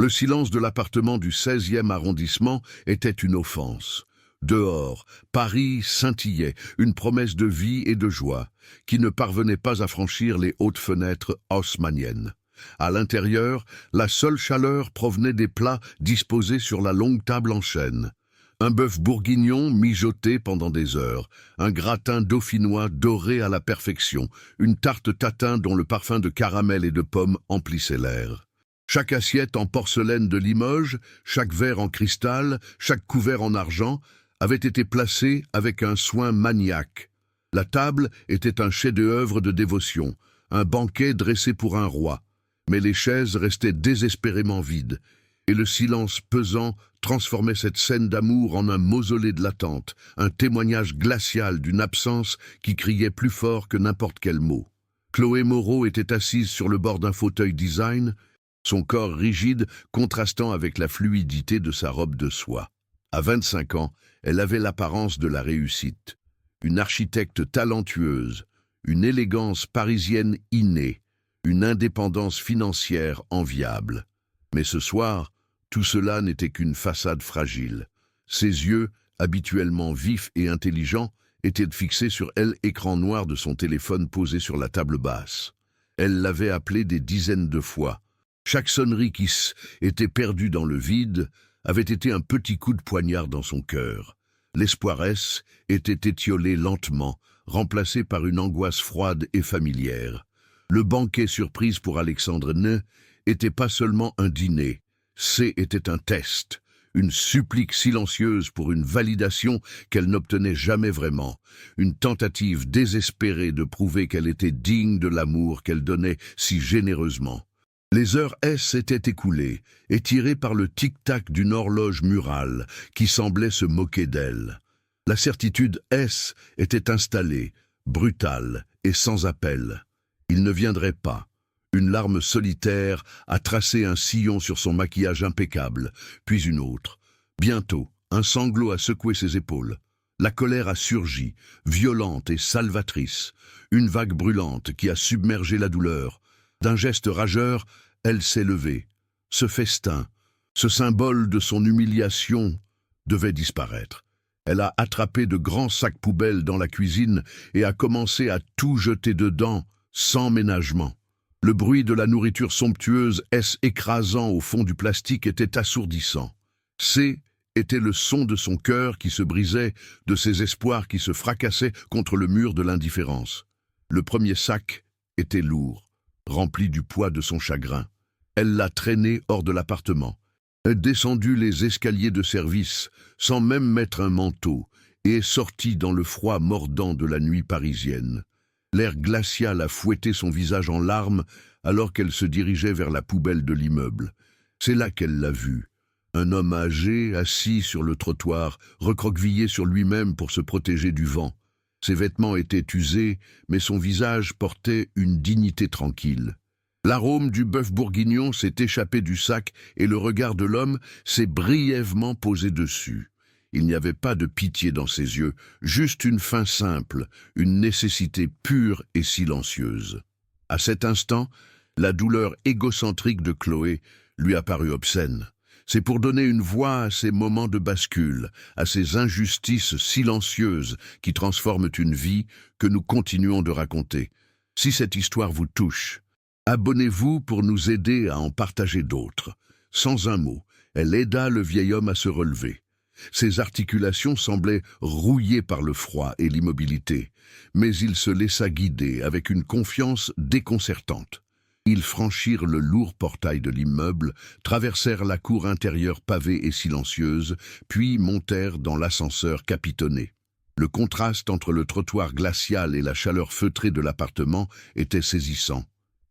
Le silence de l'appartement du 16e arrondissement était une offense. Dehors, Paris scintillait, une promesse de vie et de joie, qui ne parvenait pas à franchir les hautes fenêtres haussmanniennes. À l'intérieur, la seule chaleur provenait des plats disposés sur la longue table en chêne. Un bœuf bourguignon mijoté pendant des heures, un gratin dauphinois doré à la perfection, une tarte tatin dont le parfum de caramel et de pommes emplissait l'air. Chaque assiette en porcelaine de Limoges, chaque verre en cristal, chaque couvert en argent, avait été placé avec un soin maniaque. La table était un chef-d'œuvre de dévotion, un banquet dressé pour un roi. Mais les chaises restaient désespérément vides, et le silence pesant transformait cette scène d'amour en un mausolée de l'attente, un témoignage glacial d'une absence qui criait plus fort que n'importe quel mot. Chloé Moreau était assise sur le bord d'un fauteuil design, son corps rigide contrastant avec la fluidité de sa robe de soie. À 25 ans, elle avait l'apparence de la réussite. Une architecte talentueuse, une élégance parisienne innée, une indépendance financière enviable. Mais ce soir, tout cela n'était qu'une façade fragile. Ses yeux, habituellement vifs et intelligents, étaient fixés sur l'écran noir de son téléphone posé sur la table basse. Elle l'avait appelé des dizaines de fois. Chaque sonnerie qui était perdue dans le vide avait été un petit coup de poignard dans son cœur. L'espoir était étiolé lentement, remplacé par une angoisse froide et familière. Le banquet surprise pour Alexandre n'était pas seulement un dîner, c'était un test, une supplique silencieuse pour une validation qu'elle n'obtenait jamais vraiment, une tentative désespérée de prouver qu'elle était digne de l'amour qu'elle donnait si généreusement. Les heures s'étaient écoulées, étirées par le tic-tac d'une horloge murale qui semblait se moquer d'elle. La certitude était installée, brutale et sans appel. Il ne viendrait pas. Une larme solitaire a tracé un sillon sur son maquillage impeccable, puis une autre. Bientôt, un sanglot a secoué ses épaules. La colère a surgi, violente et salvatrice. Une vague brûlante qui a submergé la douleur. D'un geste rageur, elle s'est levée. Ce festin, ce symbole de son humiliation, devait disparaître. Elle a attrapé de grands sacs poubelles dans la cuisine et a commencé à tout jeter dedans, sans ménagement. Le bruit de la nourriture somptueuse écrasant au fond du plastique était assourdissant. Était le son de son cœur qui se brisait, de ses espoirs qui se fracassaient contre le mur de l'indifférence. Le premier sac était lourd, rempli du poids de son chagrin. Elle l'a traîné hors de l'appartement. Elle descendu les escaliers de service, sans même mettre un manteau, et est sortie dans le froid mordant de la nuit parisienne. L'air glacial a fouetté son visage en larmes alors qu'elle se dirigeait vers la poubelle de l'immeuble. C'est là qu'elle l'a vu. Un homme âgé, assis sur le trottoir, recroquevillé sur lui-même pour se protéger du vent. Ses vêtements étaient usés, mais son visage portait une dignité tranquille. L'arôme du bœuf bourguignon s'est échappé du sac et le regard de l'homme s'est brièvement posé dessus. Il n'y avait pas de pitié dans ses yeux, juste une faim simple, une nécessité pure et silencieuse. À cet instant, la douleur égocentrique de Chloé lui a paru obscène. C'est pour donner une voix à ces moments de bascule, à ces injustices silencieuses qui transforment une vie que nous continuons de raconter. Si cette histoire vous touche, abonnez-vous pour nous aider à en partager d'autres. Sans un mot, elle aida le vieil homme à se relever. Ses articulations semblaient rouillées par le froid et l'immobilité, mais il se laissa guider avec une confiance déconcertante. Ils franchirent le lourd portail de l'immeuble, traversèrent la cour intérieure pavée et silencieuse, puis montèrent dans l'ascenseur capitonné. Le contraste entre le trottoir glacial et la chaleur feutrée de l'appartement était saisissant.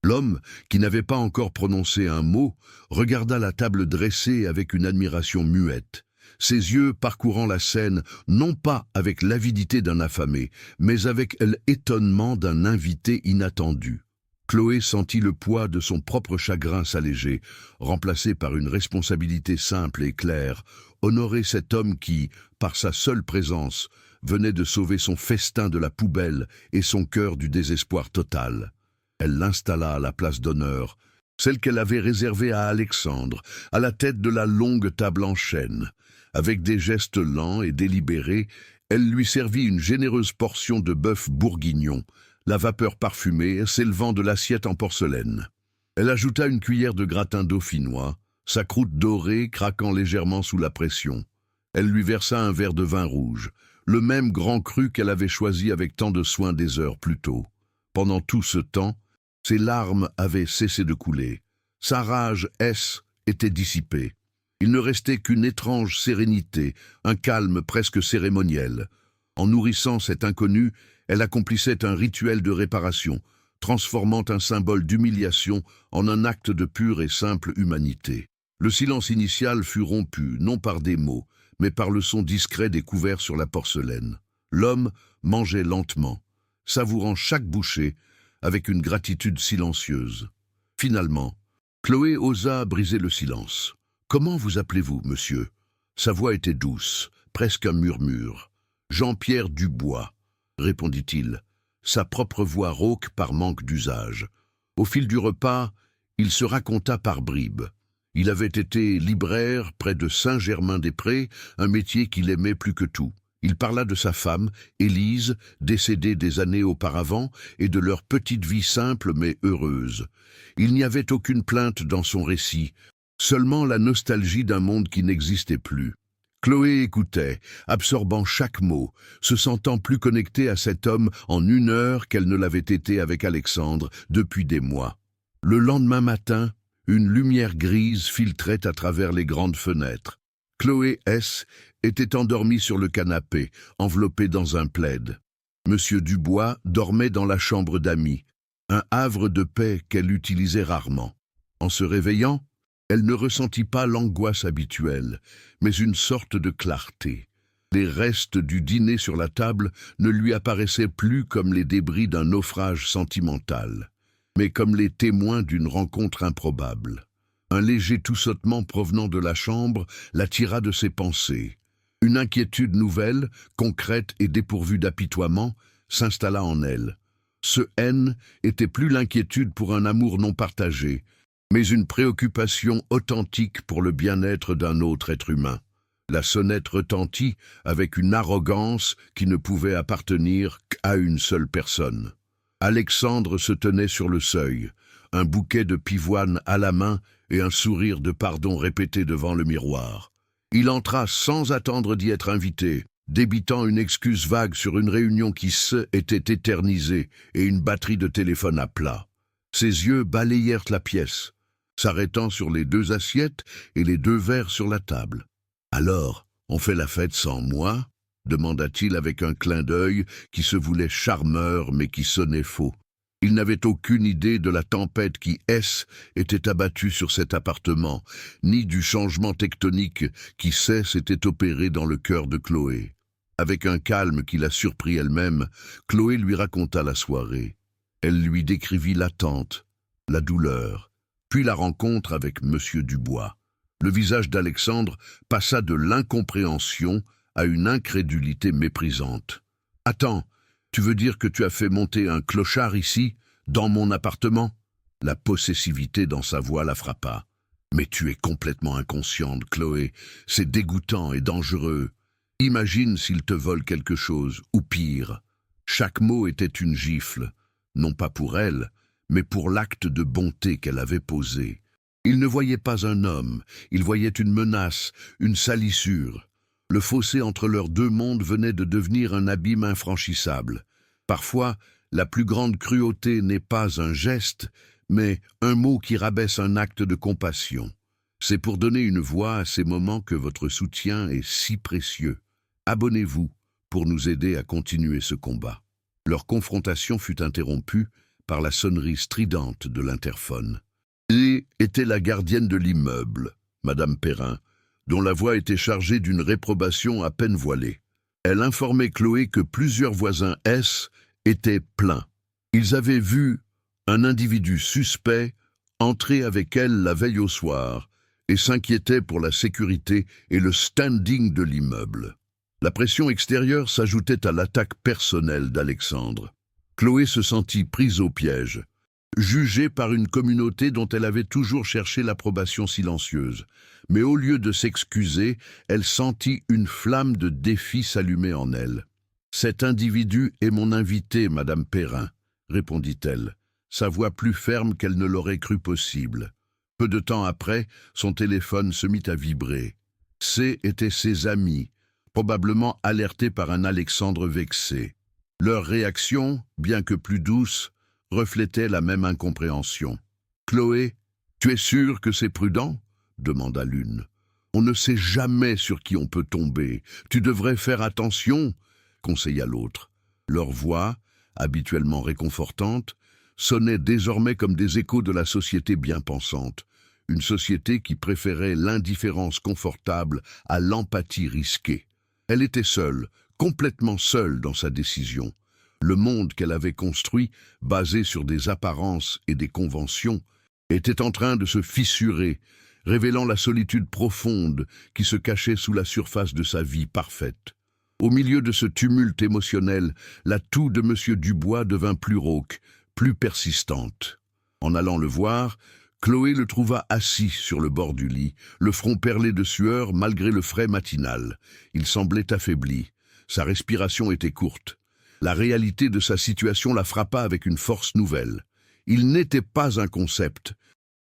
L'homme, qui n'avait pas encore prononcé un mot, regarda la table dressée avec une admiration muette. Ses yeux parcourant la scène, non pas avec l'avidité d'un affamé, mais avec l'étonnement d'un invité inattendu. Chloé sentit le poids de son propre chagrin s'alléger, remplacé par une responsabilité simple et claire, honorer cet homme qui, par sa seule présence, venait de sauver son festin de la poubelle et son cœur du désespoir total. Elle l'installa à la place d'honneur, celle qu'elle avait réservée à Alexandre, à la tête de la longue table en chêne. Avec des gestes lents et délibérés, elle lui servit une généreuse portion de bœuf bourguignon, la vapeur parfumée s'élevant de l'assiette en porcelaine. Elle ajouta une cuillère de gratin dauphinois, sa croûte dorée craquant légèrement sous la pression. Elle lui versa un verre de vin rouge, le même grand cru qu'elle avait choisi avec tant de soin des heures plus tôt. Pendant tout ce temps, ses larmes avaient cessé de couler. Sa rage était dissipée. Il ne restait qu'une étrange sérénité, un calme presque cérémoniel. En nourrissant cet inconnu, elle accomplissait un rituel de réparation, transformant un symbole d'humiliation en un acte de pure et simple humanité. Le silence initial fut rompu, non par des mots, mais par le son discret des couverts sur la porcelaine. L'homme mangeait lentement, savourant chaque bouchée avec une gratitude silencieuse. Finalement, Chloé osa briser le silence. « Comment vous appelez-vous, monsieur ?» Sa voix était douce, presque un murmure. « Jean-Pierre Dubois », répondit-il, sa propre voix rauque par manque d'usage. Au fil du repas, il se raconta par bribes. Il avait été libraire près de Saint-Germain-des-Prés, un métier qu'il aimait plus que tout. Il parla de sa femme, Élise, décédée des années auparavant, et de leur petite vie simple mais heureuse. Il n'y avait aucune plainte dans son récit, seulement la nostalgie d'un monde qui n'existait plus. Chloé écoutait, absorbant chaque mot, se sentant plus connectée à cet homme en 1 heure qu'elle ne l'avait été avec Alexandre depuis des mois. Le lendemain matin, une lumière grise filtrait à travers les grandes fenêtres. Chloé était endormie sur le canapé, enveloppée dans un plaid. Monsieur Dubois dormait dans la chambre d'amis, un havre de paix qu'elle utilisait rarement. En se réveillant, elle ne ressentit pas l'angoisse habituelle, mais une sorte de clarté. Les restes du dîner sur la table ne lui apparaissaient plus comme les débris d'un naufrage sentimental, mais comme les témoins d'une rencontre improbable. Un léger toussotement provenant de la chambre l'attira de ses pensées. Une inquiétude nouvelle, concrète et dépourvue d'apitoiement, s'installa en elle. Ce haine était plus l'inquiétude pour un amour non partagé, mais une préoccupation authentique pour le bien-être d'un autre être humain. La sonnette retentit avec une arrogance qui ne pouvait appartenir qu'à une seule personne. Alexandre se tenait sur le seuil, un bouquet de pivoine à la main et un sourire de pardon répété devant le miroir. Il entra sans attendre d'y être invité, débitant une excuse vague sur une réunion qui était éternisée et une batterie de téléphone à plat. Ses yeux balayèrent la pièce, s'arrêtant sur les 2 assiettes et les 2 verres sur la table. « Alors, on fait la fête sans moi ?» demanda-t-il avec un clin d'œil qui se voulait charmeur mais qui sonnait faux. Il n'avait aucune idée de la tempête qui était abattue sur cet appartement, ni du changement tectonique qui s'était opéré dans le cœur de Chloé. Avec un calme qui la surprit elle-même, Chloé lui raconta la soirée. Elle lui décrivit l'attente, la douleur, puis la rencontre avec Monsieur Dubois. Le visage d'Alexandre passa de l'incompréhension à une incrédulité méprisante. « Attends, tu veux dire que tu as fait monter un clochard ici, dans mon appartement ?» La possessivité dans sa voix la frappa. « Mais tu es complètement inconsciente, Chloé. C'est dégoûtant et dangereux. Imagine s'il te vole quelque chose, ou pire. » Chaque mot était une gifle, non pas pour elle, mais pour l'acte de bonté qu'elle avait posé. Il ne voyait pas un homme, il voyait une menace, une salissure. Le fossé entre leurs 2 mondes venait de devenir un abîme infranchissable. Parfois, la plus grande cruauté n'est pas un geste, mais un mot qui rabaisse un acte de compassion. C'est pour donner une voix à ces moments que votre soutien est si précieux. Abonnez-vous pour nous aider à continuer ce combat. Leur confrontation fut interrompue par la sonnerie stridente de l'interphone. Et était la gardienne de l'immeuble, Madame Perrin, dont la voix était chargée d'une réprobation à peine voilée. Elle informait Chloé que plusieurs voisins étaient pleins. Ils avaient vu un individu suspect entrer avec elle la veille au soir et s'inquiétaient pour la sécurité et le standing de l'immeuble. La pression extérieure s'ajoutait à l'attaque personnelle d'Alexandre. Chloé se sentit prise au piège. jugée par une communauté dont elle avait toujours cherché l'approbation silencieuse. Mais au lieu de s'excuser, elle sentit une flamme de défi s'allumer en elle. « Cet individu est mon invité, Madame Perrin, » répondit-elle, sa voix plus ferme qu'elle ne l'aurait cru possible. Peu de temps après, son téléphone se mit à vibrer. C étaient ses amis, probablement alertés par un Alexandre vexé. Leur réaction, bien que plus douce, reflétait la même incompréhension. « Chloé, tu es sûre que c'est prudent ?» demanda l'une. « On ne sait jamais sur qui on peut tomber. Tu devrais faire attention » conseilla l'autre. Leurs voix, habituellement réconfortantes, sonnaient désormais comme des échos de la société bien pensante, une société qui préférait l'indifférence confortable à l'empathie risquée. Elle était seule, complètement seule dans sa décision. Le monde qu'elle avait construit, basé sur des apparences et des conventions, était en train de se fissurer, révélant la solitude profonde qui se cachait sous la surface de sa vie parfaite. Au milieu de ce tumulte émotionnel, la toux de M. Dubois devint plus rauque, plus persistante. En allant le voir, Chloé le trouva assis sur le bord du lit, le front perlé de sueur malgré le frais matinal. Il semblait affaibli. Sa respiration était courte. La réalité de sa situation la frappa avec une force nouvelle. Il n'était pas un concept,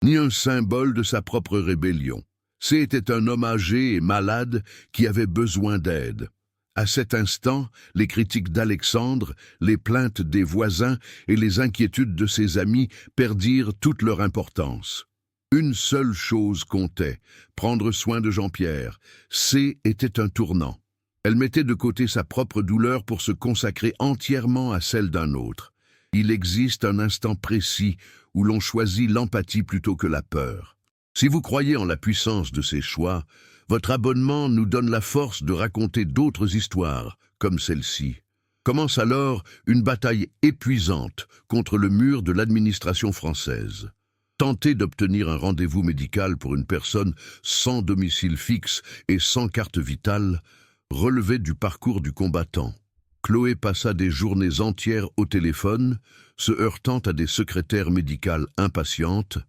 ni un symbole de sa propre rébellion. C'était un homme âgé et malade qui avait besoin d'aide. À cet instant, les critiques d'Alexandre, les plaintes des voisins et les inquiétudes de ses amis perdirent toute leur importance. Une seule chose comptait, prendre soin de Jean-Pierre. C était un tournant. Elle mettait de côté sa propre douleur pour se consacrer entièrement à celle d'un autre. Il existe un instant précis où l'on choisit l'empathie plutôt que la peur. Si vous croyez en la puissance de ces choix, votre abonnement nous donne la force de raconter d'autres histoires, comme celle-ci. Commence alors une bataille épuisante contre le mur de l'administration française. Tenter d'obtenir un rendez-vous médical pour une personne sans domicile fixe et sans carte vitale relevait du parcours du combattant. Chloé passa des journées entières au téléphone, se heurtant à des secrétaires médicales impatientes,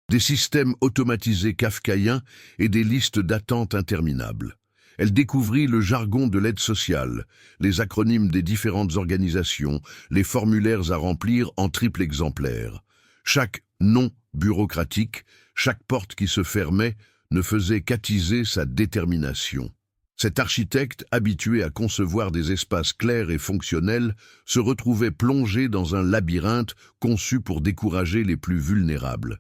des systèmes automatisés kafkaïens et des listes d'attente interminables. Elle découvrit le jargon de l'aide sociale, les acronymes des différentes organisations, les formulaires à remplir en triple exemplaire. Chaque nom bureaucratique, chaque porte qui se fermait, ne faisait qu'attiser sa détermination. Cet architecte, habitué à concevoir des espaces clairs et fonctionnels, se retrouvait plongé dans un labyrinthe conçu pour décourager les plus vulnérables.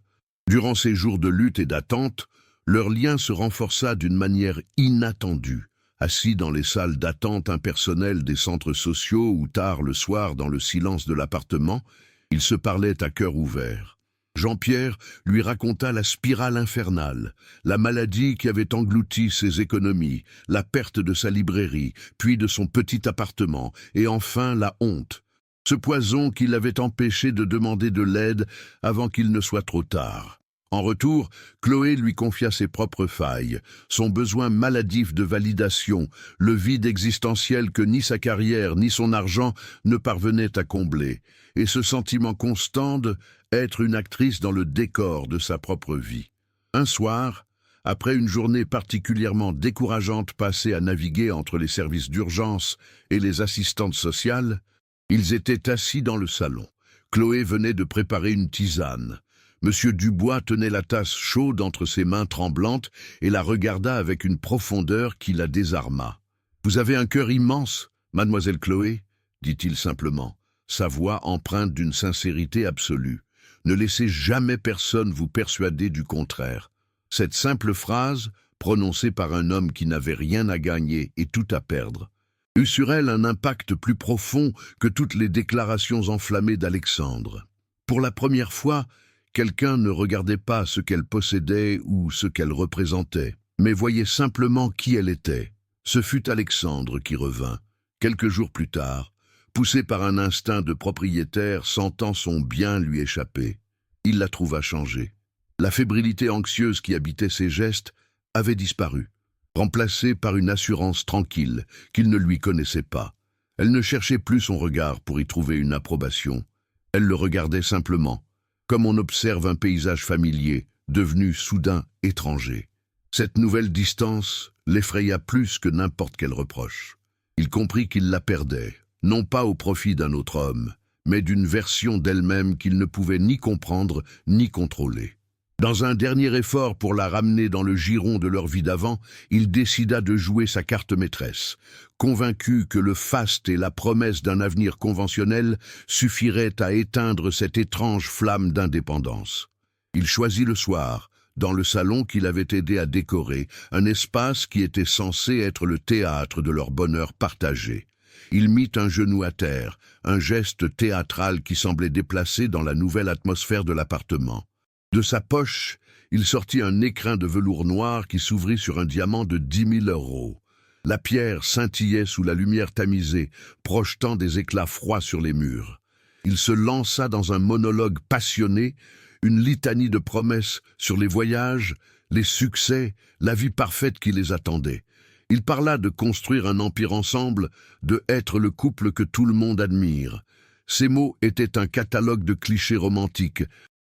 Durant ces jours de lutte et d'attente, leur lien se renforça d'une manière inattendue. Assis dans les salles d'attente impersonnelles des centres sociaux ou tard le soir dans le silence de l'appartement, ils se parlaient à cœur ouvert. Jean-Pierre lui raconta la spirale infernale, la maladie qui avait englouti ses économies, la perte de sa librairie, puis de son petit appartement, et enfin la honte. Ce poison qui l'avait empêché de demander de l'aide avant qu'il ne soit trop tard. En retour, Chloé lui confia ses propres failles, son besoin maladif de validation, le vide existentiel que ni sa carrière ni son argent ne parvenaient à combler, et ce sentiment constant d'être une actrice dans le décor de sa propre vie. Un soir, après une journée particulièrement décourageante passée à naviguer entre les services d'urgence et les assistantes sociales, ils étaient assis dans le salon. Chloé venait de préparer une tisane. Monsieur Dubois tenait la tasse chaude entre ses mains tremblantes et la regarda avec une profondeur qui la désarma. « Vous avez un cœur immense, mademoiselle Chloé » dit-il simplement, sa voix empreinte d'une sincérité absolue. « Ne laissez jamais personne vous persuader du contraire. » Cette simple phrase, prononcée par un homme qui n'avait rien à gagner et tout à perdre, eut sur elle un impact plus profond que toutes les déclarations enflammées d'Alexandre. Pour la première fois, quelqu'un ne regardait pas ce qu'elle possédait ou ce qu'elle représentait, mais voyait simplement qui elle était. Ce fut Alexandre qui revint, quelques jours plus tard, poussé par un instinct de propriétaire sentant son bien lui échapper. Il la trouva changée. La fébrilité anxieuse qui habitait ses gestes avait disparu, remplacée par une assurance tranquille qu'il ne lui connaissait pas. Elle ne cherchait plus son regard pour y trouver une approbation. Elle le regardait simplement, comme on observe un paysage familier, devenu soudain étranger. Cette nouvelle distance l'effraya plus que n'importe quel reproche. Il comprit qu'il la perdait, non pas au profit d'un autre homme, mais d'une version d'elle-même qu'il ne pouvait ni comprendre ni contrôler. Dans un dernier effort pour la ramener dans le giron de leur vie d'avant, il décida de jouer sa carte maîtresse, convaincu que le faste et la promesse d'un avenir conventionnel suffiraient à éteindre cette étrange flamme d'indépendance. Il choisit le soir, dans le salon qu'il avait aidé à décorer, un espace qui était censé être le théâtre de leur bonheur partagé. Il mit un genou à terre, un geste théâtral qui semblait déplacé dans la nouvelle atmosphère de l'appartement. De sa poche, il sortit un écrin de velours noir qui s'ouvrit sur un diamant de 10 000 €. La pierre scintillait sous la lumière tamisée, projetant des éclats froids sur les murs. Il se lança dans un monologue passionné, une litanie de promesses sur les voyages, les succès, la vie parfaite qui les attendait. Il parla de construire un empire ensemble, de être le couple que tout le monde admire. Ces mots étaient un catalogue de clichés romantiques,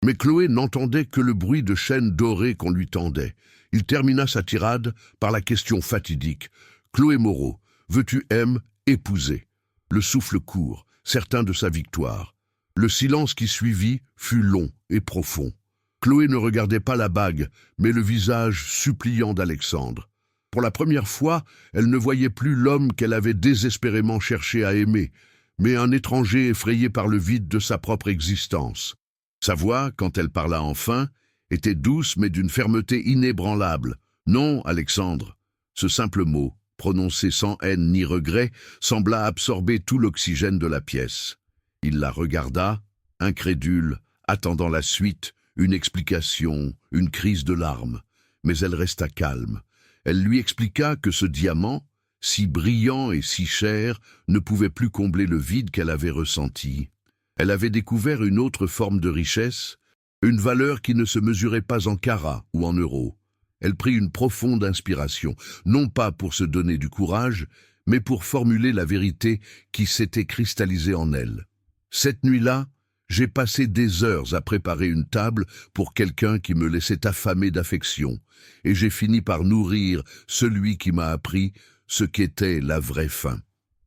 mais Chloé n'entendait que le bruit de chaînes dorées qu'on lui tendait. Il termina sa tirade par la question fatidique. « Chloé Moreau, veux-tu épouser ?» Le souffle court, certain de sa victoire. Le silence qui suivit fut long et profond. Chloé ne regardait pas la bague, mais le visage suppliant d'Alexandre. Pour la première fois, elle ne voyait plus l'homme qu'elle avait désespérément cherché à aimer, mais un étranger effrayé par le vide de sa propre existence. Sa voix, quand elle parla enfin, était douce mais d'une fermeté inébranlable. « Non, Alexandre !» Ce simple mot, prononcé sans haine ni regret, sembla absorber tout l'oxygène de la pièce. Il la regarda, incrédule, attendant la suite, une explication, une crise de larmes. Mais elle resta calme. Elle lui expliqua que ce diamant, si brillant et si cher, ne pouvait plus combler le vide qu'elle avait ressenti. Elle avait découvert une autre forme de richesse, une valeur qui ne se mesurait pas en carats ou en euros. Elle prit une profonde inspiration, non pas pour se donner du courage, mais pour formuler la vérité qui s'était cristallisée en elle. Cette nuit-là, j'ai passé des heures à préparer une table pour quelqu'un qui me laissait affamé d'affection, et j'ai fini par nourrir celui qui m'a appris ce qu'était la vraie faim.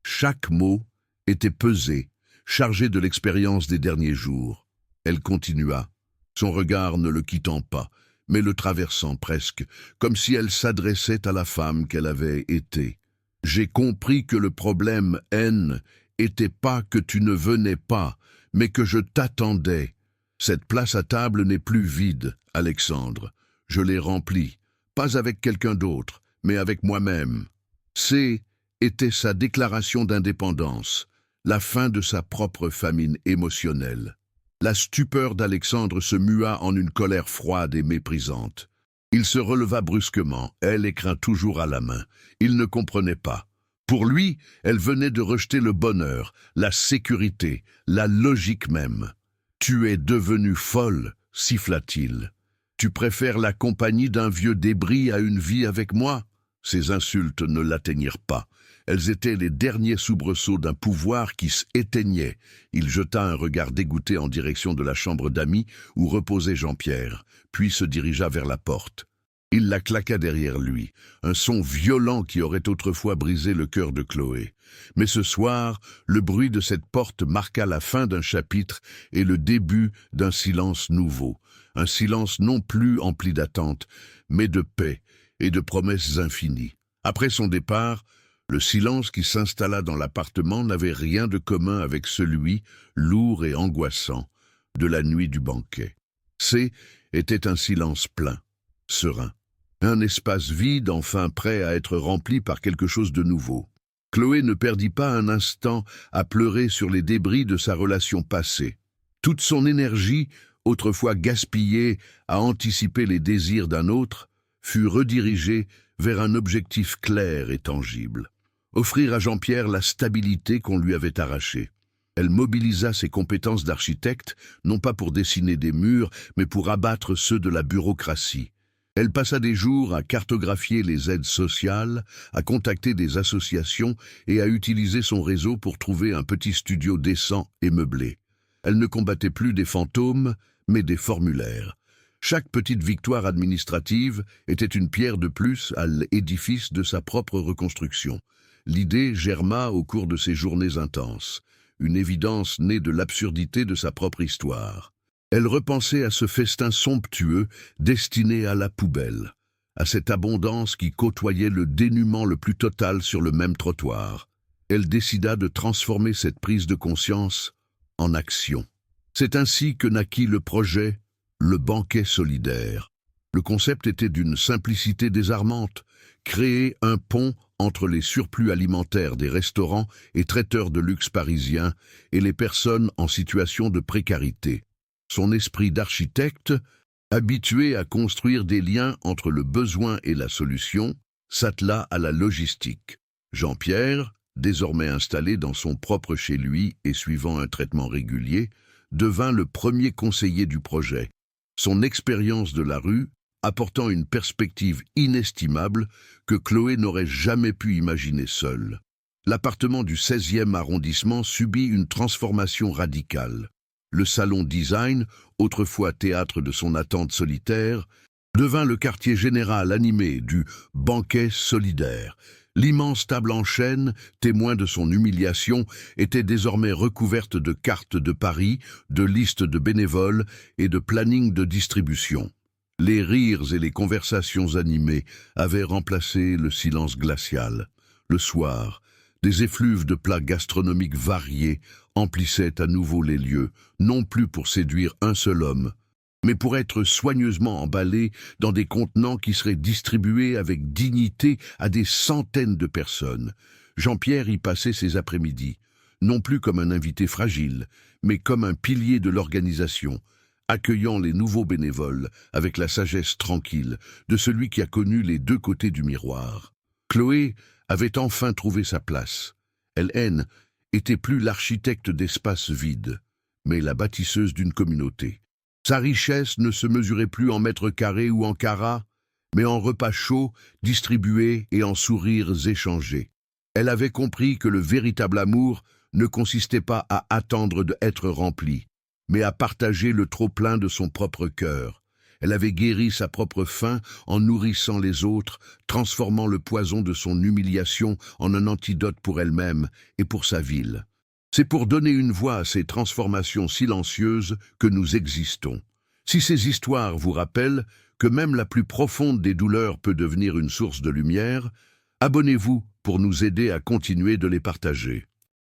Chaque mot était pesé, chargé de l'expérience des derniers jours. Elle continua, son regard ne le quittant pas, mais le traversant presque, comme si elle s'adressait à la femme qu'elle avait été. « J'ai compris que le problème, haine, était pas que tu ne venais pas, mais que je t'attendais. Cette place à table n'est plus vide, Alexandre. Je l'ai remplie, pas avec quelqu'un d'autre, mais avec moi-même. » Était sa déclaration d'indépendance, la fin de sa propre famine émotionnelle. La stupeur d'Alexandre se mua en une colère froide et méprisante. Il se releva brusquement, elle écrin toujours à la main. Il ne comprenait pas. Pour lui, elle venait de rejeter le bonheur, la sécurité, la logique même. « Tu es devenue folle », siffla-t-il. « Tu préfères la compagnie d'un vieux débris à une vie avec moi ?» Ces insultes ne l'atteignirent pas. Elles étaient les derniers soubresauts d'un pouvoir qui s'éteignait. Il jeta un regard dégoûté en direction de la chambre d'amis où reposait Jean-Pierre, puis se dirigea vers la porte. Il la claqua derrière lui, un son violent qui aurait autrefois brisé le cœur de Chloé. Mais ce soir, le bruit de cette porte marqua la fin d'un chapitre et le début d'un silence nouveau. Un silence non plus empli d'attente, mais de paix et de promesses infinies. Après son départ, le silence qui s'installa dans l'appartement n'avait rien de commun avec celui, lourd et angoissant, de la nuit du banquet. Était un silence plein, serein. Un espace vide, enfin prêt à être rempli par quelque chose de nouveau. Chloé ne perdit pas un instant à pleurer sur les débris de sa relation passée. Toute son énergie, autrefois gaspillée à anticiper les désirs d'un autre, fut redirigée vers un objectif clair et tangible. Offrir à Jean-Pierre la stabilité qu'on lui avait arrachée. Elle mobilisa ses compétences d'architecte, non pas pour dessiner des murs, mais pour abattre ceux de la bureaucratie. Elle passa des jours à cartographier les aides sociales, à contacter des associations et à utiliser son réseau pour trouver un petit studio décent et meublé. Elle ne combattait plus des fantômes, mais des formulaires. Chaque petite victoire administrative était une pierre de plus à l'édifice de sa propre reconstruction. L'idée germa au cours de ces journées intenses, une évidence née de l'absurdité de sa propre histoire. Elle repensait à ce festin somptueux destiné à la poubelle, à cette abondance qui côtoyait le dénuement le plus total sur le même trottoir. Elle décida de transformer cette prise de conscience en action. C'est ainsi que naquit le projet Le banquet solidaire. Le concept était d'une simplicité désarmante, créer un pont entre les surplus alimentaires des restaurants et traiteurs de luxe parisiens et les personnes en situation de précarité. Son esprit d'architecte, habitué à construire des liens entre le besoin et la solution, s'attela à la logistique. Jean-Pierre, désormais installé dans son propre chez lui et suivant un traitement régulier, devint le premier conseiller du projet. Son expérience de la rue apportant une perspective inestimable que Chloé n'aurait jamais pu imaginer seule. L'appartement du 16e arrondissement subit une transformation radicale. Le salon design, autrefois théâtre de son attente solitaire, devint le quartier général animé du banquet solidaire. L'immense table en chêne, témoin de son humiliation, était désormais recouverte de cartes de Paris, de listes de bénévoles et de planning de distribution. Les rires et les conversations animées avaient remplacé le silence glacial. Le soir, des effluves de plats gastronomiques variés emplissaient à nouveau les lieux, non plus pour séduire un seul homme, mais pour être soigneusement emballés dans des contenants qui seraient distribués avec dignité à des centaines de personnes. Jean-Pierre y passait ses après-midi, non plus comme un invité fragile, mais comme un pilier de l'organisation, accueillant les nouveaux bénévoles avec la sagesse tranquille de celui qui a connu les deux côtés du miroir. Chloé avait enfin trouvé sa place. Elle était plus l'architecte d'espaces vides, mais la bâtisseuse d'une communauté. Sa richesse ne se mesurait plus en mètres carrés ou en carats, mais en repas chauds, distribués et en sourires échangés. Elle avait compris que le véritable amour ne consistait pas à attendre d'être rempli, mais à partager le trop-plein de son propre cœur. Elle avait guéri sa propre faim en nourrissant les autres, transformant le poison de son humiliation en un antidote pour elle-même et pour sa ville. C'est pour donner une voix à ces transformations silencieuses que nous existons. Si ces histoires vous rappellent que même la plus profonde des douleurs peut devenir une source de lumière, abonnez-vous pour nous aider à continuer de les partager.